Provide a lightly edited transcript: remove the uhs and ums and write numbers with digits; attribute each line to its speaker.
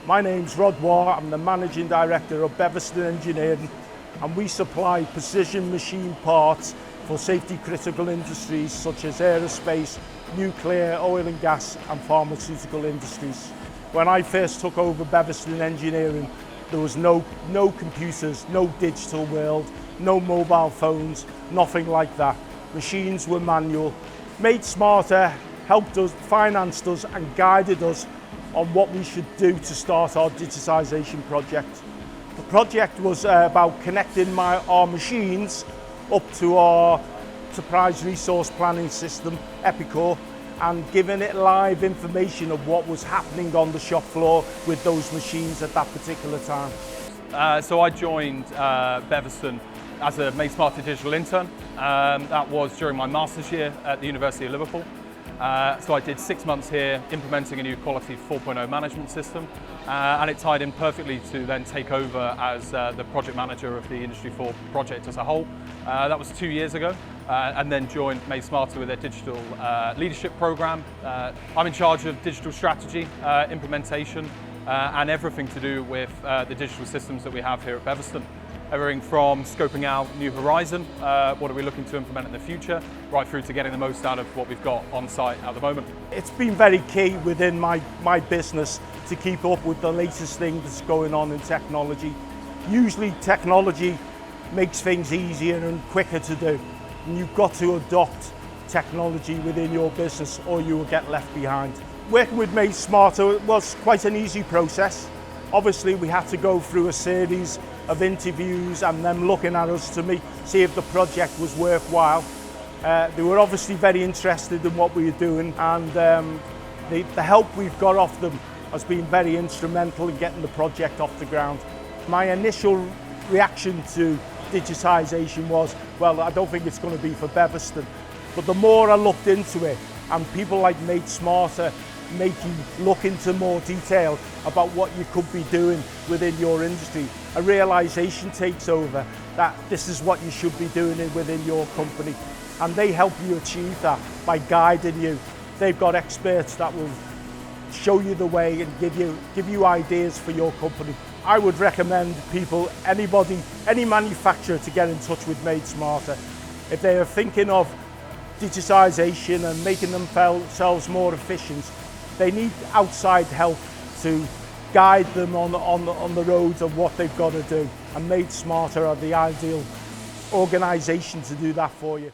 Speaker 1: My name's Rod War, I'm the Managing Director of Beverston Engineering, and we supply precision machine parts for safety critical industries such as aerospace, nuclear, oil and gas and pharmaceutical industries. When I first took over Beverston Engineering, there was no computers, no digital world, no mobile phones, nothing like that. Machines were manual. Made Smarter helped us, financed us and guided us on what we should do to start our digitisation project. The project was about connecting our machines up to our enterprise resource planning system, Epicor, and giving it live information of what was happening on the shop floor with those machines at that particular time.
Speaker 2: So I joined Beverston as a Made Smarter digital intern. That was during my master's year at the University of Liverpool. So I did 6 months here implementing a new Quality 4.0 management system, and it tied in perfectly to then take over as the project manager of the Industry 4 project as a whole. That was 2 years ago, and then joined Made Smarter with their digital leadership program. I'm in charge of digital strategy, implementation, and everything to do with the digital systems that we have here at Beverston. Everything from scoping out new horizon, what are we looking to implement in the future, right through to getting the most out of what we've got on site at the moment.
Speaker 1: It's been very key within my business to keep up with the latest thing that's going on in technology. Usually technology makes things easier and quicker to do, and you've got to adopt technology within your business or you will get left behind. Working with Made Smarter was quite an easy process. Obviously we had to go through a series of interviews and them looking at us to see if the project was worthwhile. They were obviously very interested in what we were doing, and the help we've got off them has been very instrumental in getting the project off the ground. My initial reaction to digitisation was, well, I don't think it's going to be for Beverston. But the more I looked into it, and people like Made Smarter make you look into more detail about what you could be doing within your industry, a realisation takes over that this is what you should be doing within your company, and they help you achieve that by guiding you. They've got experts that will show you the way and give you ideas for your company. I would recommend people, anybody, any manufacturer, to get in touch with Made Smarter if they are thinking of digitisation and making themselves more efficient. They need outside help to guide them on the roads of what they've got to do, and Made Smarter are the ideal organisation to do that for you.